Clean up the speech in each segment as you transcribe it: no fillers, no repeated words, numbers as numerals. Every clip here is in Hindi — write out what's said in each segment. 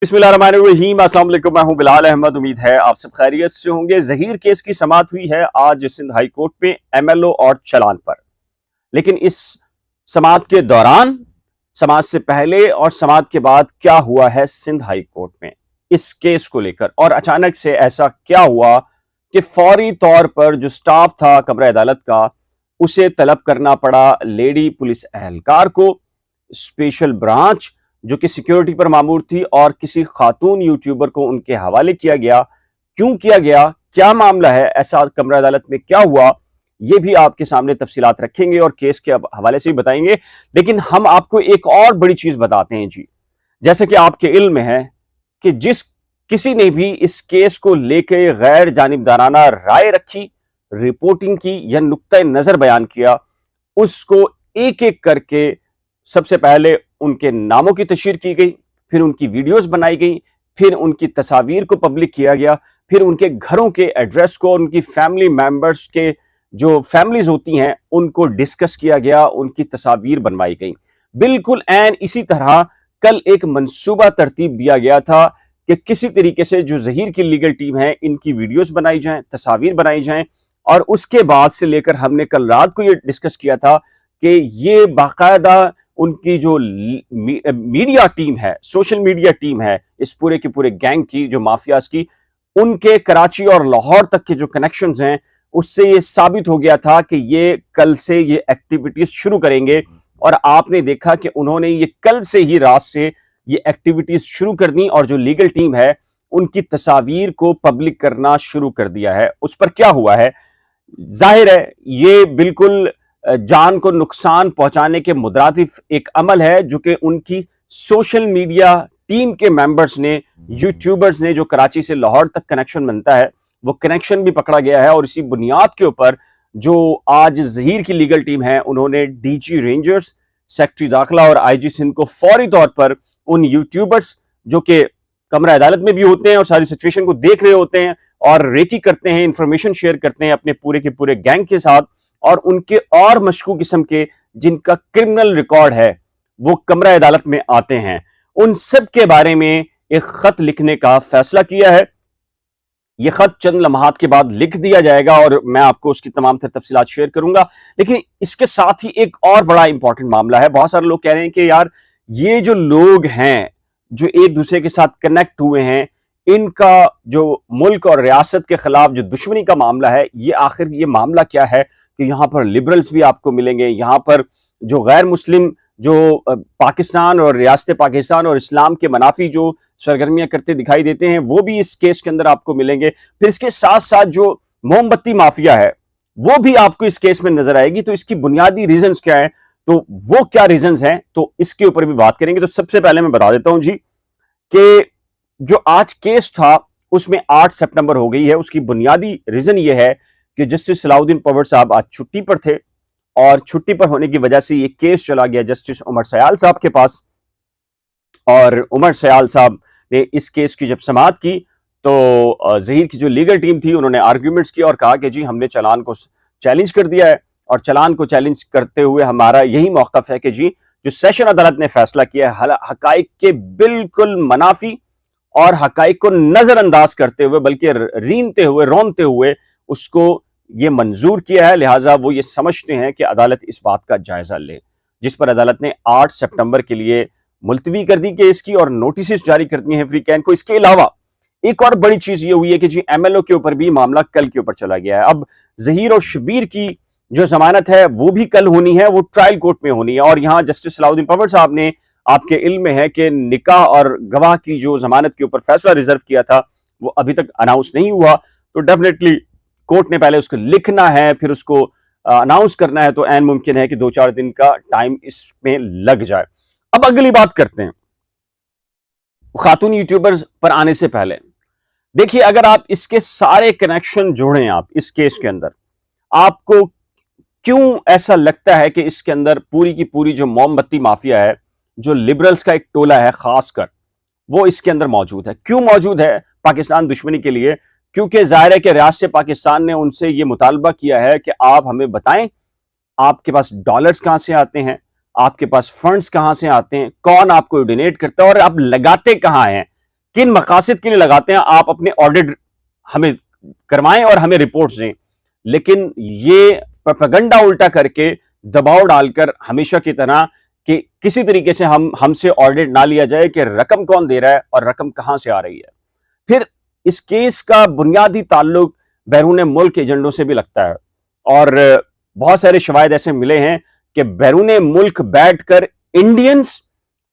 बिस्मिल्लाहिर्रहमानिर्रहीम। अस्सलाम वालेकुम। मैं हूं बिलाल अहमद। उम्मीद है आप सब खैरियत से होंगे। ज़हीर केस की समाअत हुई है आज सिंध हाई कोर्ट में एमएलओ और चलान पर। लेकिन इस समाअत के दौरान, समाअत से पहले और समाअत के बाद क्या हुआ है सिंध हाई कोर्ट में इस केस को लेकर, और अचानक से ऐसा क्या हुआ कि फौरी तौर पर जो स्टाफ था कमरा अदालत का, उसे तलब करना पड़ा लेडी पुलिस एहलकार को। स्पेशल ब्रांच जो कि सिक्योरिटी पर मामूर थी और किसी खातून यूट्यूबर को उनके हवाले किया गया। क्यों किया गया, क्या मामला है, ऐसा कमरा अदालत में क्या हुआ, ये भी आपके सामने तफसीलात रखेंगे और केस के हवाले से भी बताएंगे। लेकिन हम आपको एक और बड़ी चीज बताते हैं जी। जैसे कि आपके इल्म में है कि जिस किसी ने भी इस केस को लेकर गैर जानिबदाराना राय रखी, रिपोर्टिंग की या नुक्ता नजर बयान किया, उसको एक एक करके सबसे पहले उनके नामों की तशहीर की गई, फिर उनकी वीडियोस बनाई गई, फिर उनकी तस्वीर को पब्लिक किया गया, फिर उनके घरों के एड्रेस को, उनकी फैमिली मेंबर्स के जो फैमिलीज होती हैं उनको डिस्कस किया गया, उनकी तस्वीर बनवाई गई। बिल्कुल एन इसी तरह कल एक मंसूबा तरतीब दिया गया था कि किसी तरीके से जो ज़हीर की लीगल टीम है इनकी वीडियोस बनाई जाएं, तस्वीर बनाई जाएं। और उसके बाद से लेकर हमने कल रात को ये डिस्कस किया था कि ये बाकायदा उनकी जो मीडिया टीम है, सोशल मीडिया टीम है, इस पूरे के पूरे गैंग की, जो माफियाज की, उनके कराची और लाहौर तक के जो कनेक्शंस हैं, उससे ये साबित हो गया था कि ये कल से ये एक्टिविटीज शुरू करेंगे। और आपने देखा कि उन्होंने ये कल से ही रात से ये एक्टिविटीज शुरू कर दी और जो लीगल टीम है उनकी तस्वीर को पब्लिक करना शुरू कर दिया है। उस पर क्या हुआ है, जाहिर है ये बिल्कुल जान को नुकसान पहुंचाने के मुतरादिफ एक अमल है जो कि उनकी सोशल मीडिया टीम के मेंबर्स ने, यूट्यूबर्स ने, जो कराची से लाहौर तक कनेक्शन बनता है, वो कनेक्शन भी पकड़ा गया है। और इसी बुनियाद के ऊपर जो आज ज़हीर की लीगल टीम है, उन्होंने डीजी रेंजर्स, सेक्रेटरी दाखिला और आईजी सिंध को फौरी तौर पर उन यूट्यूबर्स जो कि कमरा अदालत में भी होते हैं और सारी सिचुएशन को देख रहे होते हैं और रेकी करते हैं, इंफॉर्मेशन शेयर करते हैं अपने पूरे के पूरे गैंग के साथ, और उनके और मशकूक किस्म के जिनका क्रिमिनल रिकॉर्ड है वो कमरा अदालत में आते हैं, उन सब के बारे में एक खत लिखने का फैसला किया है। यह खत चंद लम्हात के बाद लिख दिया जाएगा और मैं आपको उसकी तमाम तफसीलात शेयर करूंगा। लेकिन इसके साथ ही एक और बड़ा इंपॉर्टेंट मामला है। बहुत सारे लोग कह रहे हैं कि यार ये जो लोग हैं जो एक दूसरे के साथ कनेक्ट हुए हैं, इनका जो मुल्क और रियासत के खिलाफ जो दुश्मनी का मामला है, ये आखिर ये मामला क्या है कि यहाँ पर लिबरल्स भी आपको मिलेंगे, यहाँ पर जो गैर मुस्लिम जो पाकिस्तान और रियासत पाकिस्तान और इस्लाम के मनाफी जो सरगर्मियां करते दिखाई देते हैं वो भी इस केस के अंदर आपको मिलेंगे। फिर इसके साथ साथ जो मोमबत्ती माफिया है वो भी आपको इस केस में नजर आएगी। तो इसकी बुनियादी रीजंस क्या है, तो वो क्या रीजंस हैं, तो इसके ऊपर भी बात करेंगे। तो सबसे पहले मैं बता देता हूं जी कि जो आज केस था उसमें 8 सितंबर हो गई है। उसकी बुनियादी रीजन ये है कि जस्टिस सलाउद्दीन पवर साहब आज छुट्टी पर थे और छुट्टी पर होने की वजह से ये केस चला गया जस्टिस उमर सयाल साहब के पास। और उमर सयाल साहब ने इस केस की जब समाअत की तो ज़हीर की जो लीगल टीम थी उन्होंने आर्ग्यूमेंट्स किया और कहा कि जी हमने चलान को चैलेंज कर दिया है, और चलान को चैलेंज करते हुए हमारा यही मौक़िफ़ है कि जी जो सेशन अदालत ने फैसला किया है हकाइक के बिल्कुल मनाफी और हकाइक को नजरअंदाज करते हुए, बल्कि रीनते हुए, रोनते हुए उसको ये मंजूर किया है। लिहाजा वो ये समझते हैं कि अदालत इस बात का जायजा ले, जिस पर अदालत ने 8 सितंबर के लिए मुलतवी कर दी केस की और नोटिस जारी कर दिए हैं फ्री कैन को। इसके अलावा एक और बड़ी चीज ये हुई है कि जी एमएलओ के ऊपर भी मामला कल के ऊपर चला गया है। अब ज़हीर और शबीर की जो जमानत है वो भी कल होनी है, वो ट्रायल कोर्ट में होनी है। और यहाँ जस्टिस सलाउद्दीन पवर साहब ने, आपके इल्म में है कि निकाह और गवाह की जो जमानत के ऊपर फैसला रिजर्व किया था वो अभी तक अनाउंस नहीं हुआ। तो डेफिनेटली कोर्ट ने पहले उसको लिखना है, फिर उसको अनाउंस करना है, तो ऐन मुमकिन है कि 2-4 दिन का टाइम इसमें लग जाए। अब अगली बात करते हैं खातून यूट्यूबर्स पर आने से पहले। देखिए, अगर आप इसके सारे कनेक्शन जोड़ें आप इस केस के अंदर, आपको क्यों ऐसा लगता है कि इसके अंदर पूरी की पूरी जो मोमबत्ती माफिया है, जो लिबरल्स का एक टोला है खासकर, वो इसके अंदर मौजूद है। क्यों मौजूद है पाकिस्तान दुश्मनी के लिए? क्योंकि जाहिर है कि रियासत पाकिस्तान ने उनसे ये मुतालबा किया है कि आप हमें बताएं आपके पास डॉलर्स कहां से आते हैं, आपके पास फंड्स कहां से आते हैं, कौन आपको डोनेट करता है और आप लगाते कहां हैं। किन मकासद के लिए लगाते हैं, आप अपने ऑडिट हमें करवाएं और हमें रिपोर्ट्स दें। लेकिन ये प्रोपेगेंडा उल्टा करके दबाव डालकर हमेशा की तरह कि किसी तरीके से हमसे ऑडिट ना लिया जाए कि रकम कौन दे रहा है और रकम कहां से आ रही है। फिर इस केस का बुनियादी ताल्लुक बैरून मुल्क एजेंडों से भी लगता है और बहुत सारे शवाहिद ऐसे मिले हैं कि बैरून मुल्क बैठकर इंडियंस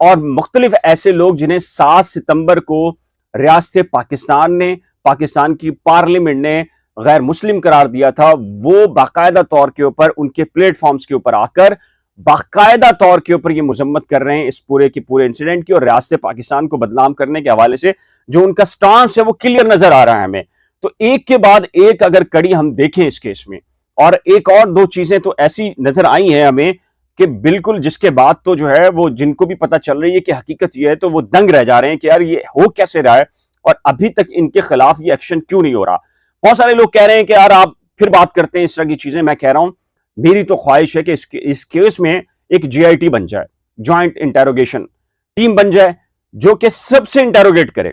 और मुख्तलिफ ऐसे लोग जिन्हें 7 सितंबर को रियासत पाकिस्तान ने, पाकिस्तान की पार्लियामेंट ने गैर मुस्लिम करार दिया था, वो बाकायदा तौर के ऊपर उनके प्लेटफॉर्म्स के ऊपर आकर बाकायदा तौर के ऊपर ये मजम्मत कर रहे हैं इस पूरे के पूरे इंसिडेंट की और रियासत पाकिस्तान को बदनाम करने के हवाले से जो उनका स्टांस है वो क्लियर नजर आ रहा है हमें। तो एक के बाद एक अगर कड़ी हम देखें इस केस में, और एक और दो चीजें तो ऐसी नजर आई हैं हमें कि बिल्कुल जिसके बाद तो जो है वो जिनको भी पता चल रही है कि हकीकत ये है तो वो दंग रह जा रहे हैं कि यार ये हो कैसे रहा है और अभी तक इनके खिलाफ ये एक्शन क्यों नहीं हो रहा। बहुत सारे लोग कह रहे हैं कि यार आप फिर बात करते हैं इस तरह की चीजें। मैं कह रहा हूं मेरी तो ख्वाहिश है कि इस केस में एक JIT बन जाए, ज्वाइंट इंटेरोगेशन टीम बन जाए, जो कि सबसे इंटेरोगेट करे,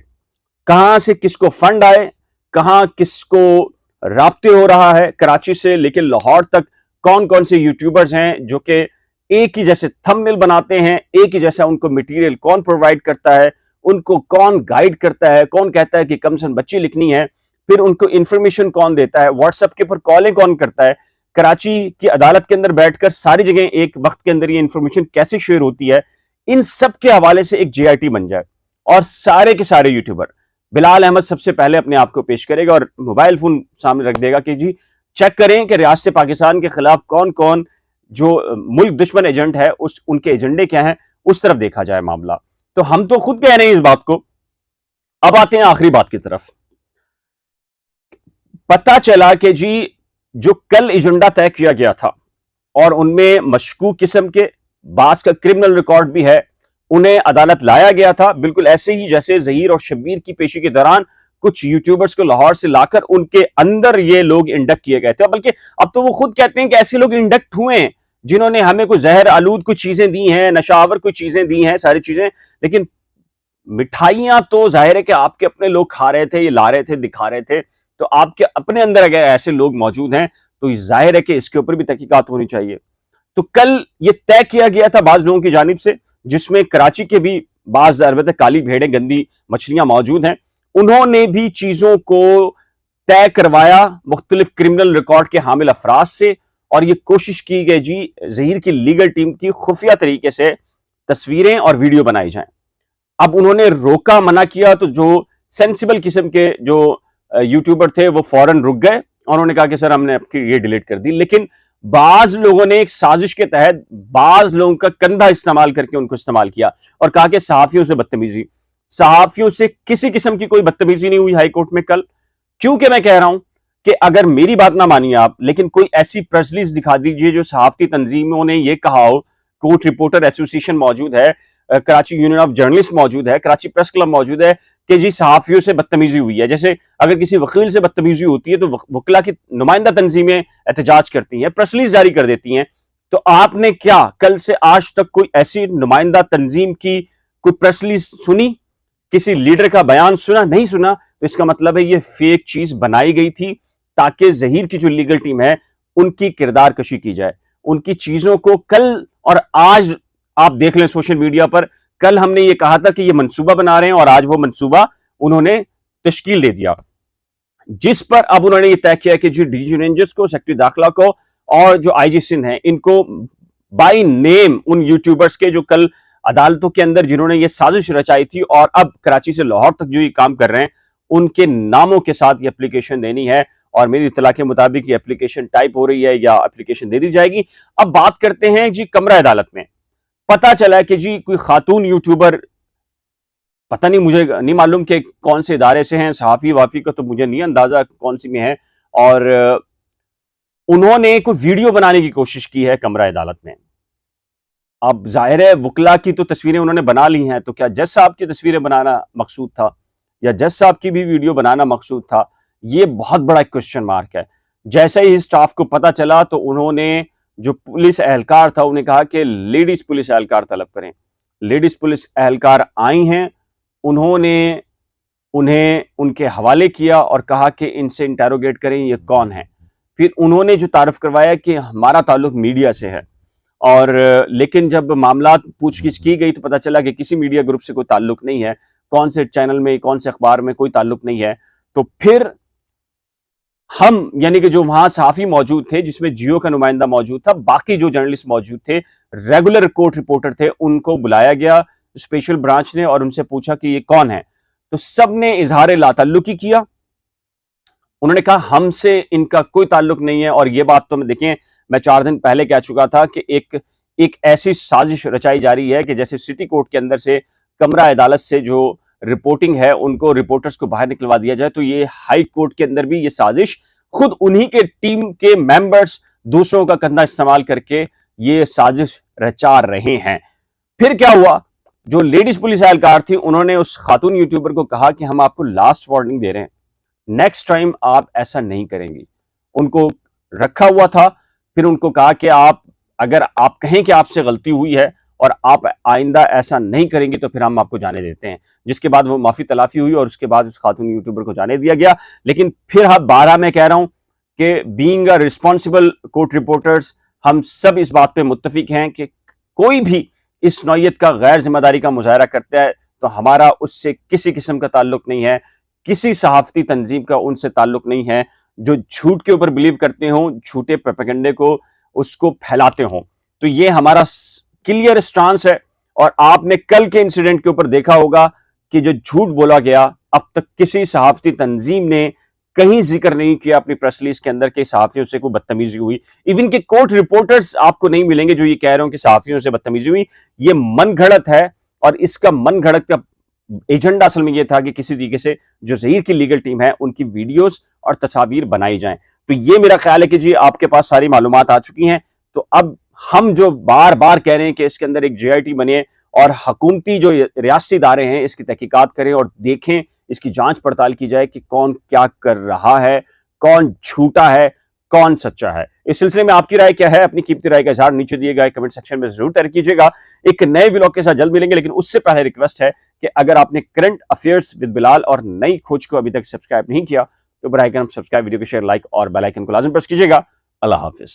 कहां से किसको फंड आए, कहां किसको राब्ते हो रहा है कराची से लेकर लाहौर तक, कौन कौन से यूट्यूबर्स हैं जो कि एक ही जैसे थंबनेल बनाते हैं, एक ही जैसा उनको मटेरियल कौन प्रोवाइड करता है, उनको कौन गाइड करता है, कौन कहता है कि कम से कम बच्ची लिखनी है, फिर उनको इंफॉर्मेशन कौन देता है, व्हाट्सएप के ऊपर कॉलें कौन करता है, कराची की अदालत के अंदर बैठकर सारी जगह एक वक्त के अंदर ये इंफॉर्मेशन कैसे शेयर होती है, इन सब के हवाले से एक JIT बन जाए और सारे के सारे यूट्यूबर, बिलाल अहमद सबसे पहले अपने आप को पेश करेगा और मोबाइल फोन सामने रख देगा कि जी चेक करें कि रियासत पाकिस्तान के खिलाफ कौन कौन जो मुल्क दुश्मन एजेंट है उनके एजेंडे क्या हैं, उस तरफ देखा जाए मामला। तो हम तो खुद कह रहे हैं इस बात को। अब आते हैं आखिरी बात की तरफ। पता चला कि जी जो कल एजेंडा तय किया गया था और उनमें मशकूक किस्म के बास का क्रिमिनल रिकॉर्ड भी है, उन्हें अदालत लाया गया था बिल्कुल ऐसे ही जैसे जहीर और शब्बीर की पेशी के दौरान कुछ यूट्यूबर्स को लाहौर से लाकर उनके अंदर ये लोग इंडक्ट किए गए थे। बल्कि अब तो वो खुद कहते हैं कि ऐसे लोग इंडक्ट हुए हैं जिन्होंने हमें कोई जहर आलूद कुछ चीजें दी हैं, नशावर कुछ चीजें दी हैं, सारी चीजें, लेकिन मिठाइयां तो जाहिर है कि आपके अपने लोग खा रहे थे, ये ला रहे थे, दिखा रहे थे। तो आपके अपने अंदर अगर ऐसे लोग मौजूद हैं तो जाहिर है कि इसके ऊपर भी तहकीकात होनी चाहिए। तो कल ये तय किया गया था बाज लोगों की जानिब से, जिसमें कराची के भी बाज अलबत्ता काली भेड़ें, गंदी मछलियां मौजूद हैं, उन्होंने भी चीजों को तय करवाया मुख्तलिफ क्रिमिनल रिकॉर्ड के हामिल अफराज से, और ये कोशिश की गई जी जहीर की लीगल टीम की खुफिया तरीके से तस्वीरें और वीडियो बनाई जाएं। अब उन्होंने रोका, मना किया, तो जो सेंसिबल किस्म के जो यूट्यूबर थे वो फौरन रुक गए और उन्होंने कहा कि सर हमने आपकी ये डिलीट कर दी। लेकिन बाज लोगों ने एक साजिश के तहत बाज लोगों का कंधा इस्तेमाल करके उनको इस्तेमाल किया और कहा कि सहाफियों से बदतमीजी। सहाफियों से किसी किस्म की कोई बदतमीजी नहीं हुई हाईकोर्ट में कल। क्योंकि मैं कह रहा हूं कि अगर मेरी बात ना मानिए आप, लेकिन कोई ऐसी प्रेस रिलीज दिखा दीजिए जो सहाफती तंजीमों ने यह कहा हो, कोर्ट रिपोर्टर एसोसिएशन मौजूद है, कराची यूनियन ऑफ जर्नलिस्ट मौजूद है, कराची प्रेस क्लब मौजूद है, कि जी सहाफियों से बदतमीजी हुई है। जैसे अगर किसी वकील से बदतमीजी होती है तो वकला की नुमाइंदा तंजीमें एहतजाज करती हैं, प्रेस रिलीज जारी कर देती हैं। तो आपने क्या कल से आज तक कोई ऐसी नुमाइंदा तंजीम की कोई प्रेस रिलीज सुनी, किसी लीडर का बयान सुना? नहीं सुना। तो इसका मतलब है ये फेक चीज बनाई गई थी ताकि जहीर की जो लीगल टीम है उनकी किरदार कशी की जाए। उनकी चीजों को कल और आज आप देख लें सोशल मीडिया पर, कल हमने ये कहा था कि ये मंसूबा बना रहे हैं और आज वो मंसूबा उन्होंने तश्कील दे दिया, जिस पर अब उन्होंने ये तय किया कि जो डीजी रेंजर्स को, सेक्रेटरी दाखिला को और जो IG सिंध हैं, इनको बाय नेम उन यूट्यूबर्स के जो कल अदालतों के अंदर जिन्होंने ये साजिश रचाई थी और अब कराची से लाहौर तक जो ये काम कर रहे हैं, उनके नामों के साथ ये एप्लीकेशन देनी है। और मेरी इत्तला के मुताबिक ये एप्लीकेशन टाइप हो रही है या एप्लीकेशन दे दी जाएगी। अब बात करते हैं जी कमरा अदालत में। पता चला कि जी कोई खातून यूट्यूबर, पता नहीं, मुझे नहीं मालूम कि कौन से इदारे से हैं, सहाफी वाफी का तो मुझे नहीं अंदाजा कौन सी में है, और उन्होंने कोई वीडियो बनाने की कोशिश की है कमरा अदालत में। अब जाहिर है वकला की तो तस्वीरें उन्होंने बना ली हैं, तो क्या जज साहब की तस्वीरें बनाना मकसूद था या जज साहब की भी वीडियो बनाना मकसूद था? ये बहुत बड़ा क्वेश्चन मार्क है। जैसे ही स्टाफ को पता चला तो उन्होंने, जो पुलिस एहलकार था, उन्हें कहा कि लेडीज पुलिस एहलकार तलब करें। लेडीज पुलिस एहलकार आई हैं, उन्होंने उन्हें उनके हवाले किया और कहा कि इनसे इंटेरोगेट करें, ये कौन है। फिर उन्होंने जो तारुफ करवाया कि हमारा ताल्लुक मीडिया से है, और लेकिन जब मामला पूछगिछ की गई तो पता चला कि किसी मीडिया ग्रुप से कोई ताल्लुक नहीं है, कौन से चैनल में, कौन से अखबार में कोई ताल्लुक नहीं है। तो फिर हम, यानी कि जो वहां सहाफी मौजूद थे, जिसमें जियो का नुमाइंदा मौजूद था, बाकी जो जर्नलिस्ट मौजूद थे, रेगुलर कोर्ट रिपोर्टर थे, उनको बुलाया गया स्पेशल ब्रांच ने और उनसे पूछा कि ये कौन है। तो सब ने इजहार लाताल्लुकी किया। उन्होंने कहा हमसे इनका कोई ताल्लुक नहीं है। और ये बात तो मैं देखें, मैं 4 दिन पहले कह चुका था कि एक ऐसी साजिश रचाई जा रही है कि जैसे सिटी कोर्ट के अंदर से, कमरा अदालत से जो रिपोर्टिंग है, उनको रिपोर्टर्स को बाहर निकलवा दिया जाए, तो ये हाई कोर्ट के अंदर भी ये साजिश खुद उन्हीं के टीम के मेंबर्स दूसरों का कंधा इस्तेमाल करके ये साजिश रचा रहे हैं। फिर क्या हुआ, जो लेडीज पुलिस एहलकार थी, उन्होंने उस खातून यूट्यूबर को कहा कि हम आपको लास्ट वार्निंग दे रहे हैं, नेक्स्ट टाइम आप ऐसा नहीं करेंगी। उनको रखा हुआ था, फिर उनको कहा कि आप, अगर आप कहें कि आपसे गलती हुई है और आप आइंदा ऐसा नहीं करेंगे तो फिर हम आपको जाने देते हैं। जिसके बाद वो माफी तलाफी हुई और उसके बाद उस खातून यूट्यूबर को जाने दिया गया। लेकिन फिर हाँ, 12 मैं कह रहा हूं कि being a responsible court reporters, हम सब इस बात पे मुत्तफिक हैं कि कोई भी इस नौयत का गैर जिम्मेदारी का मुजाहरा करता है तो हमारा उससे किसी किस्म का ताल्लुक नहीं है, किसी सहाफती तंजीम का उनसे ताल्लुक नहीं है। जो झूठ के ऊपर बिलीव करते हों, झूठे प्रोपेगेंडे को उसको फैलाते हों, तो ये हमारा क्लियर स्टांस है। और आपने कल के इंसिडेंट के ऊपर देखा होगा कि जो झूठ बोला गया, अब तक किसी सहाफती तंजीम ने कहीं जिक्र नहीं किया अपनी प्रेस रिलीज के अंदर कि सहाफियों से कोई बदतमीजी हुई। इवन के कोर्ट रिपोर्टर्स आपको नहीं मिलेंगे जो ये कह रहे हो कि सहाफियों से बदतमीजी हुई। ये मन घड़त है, और इसका मन घड़त का एजेंडा असल में यह था कि किसी तरीके से जो ज़हीर की लीगल टीम है उनकी वीडियोस और तस्वीर बनाई जाएं। तो ये मेरा ख्याल है कि जी आपके पास सारी मालूमात आ चुकी हैं। तो अब हम जो बार बार कह रहे हैं कि इसके अंदर एक JIT बने और हुकूमती जो रियासती इदारे हैं इसकी तहकीकात करें और देखें, इसकी जांच पड़ताल की जाए कि कौन क्या कर रहा है, कौन झूठा है, कौन सच्चा है। इस सिलसिले में आपकी राय क्या है? अपनी कीमती राय का इजहार नीचे दिए गए कमेंट सेक्शन में जरूर तैयार कीजिएगा। एक नए व्लॉग के साथ जल्द मिलेंगे, लेकिन उससे पहले रिक्वेस्ट है कि अगर आपने करंट अफेयर्स विद बिलाल और नई खोज को अभी तक सब्सक्राइब नहीं किया तो बराए करम सब्सक्राइब, वीडियो को शेयर, लाइक और बेल आइकन को लाजम प्रेस कीजिएगा। अल्लाह हाफिज।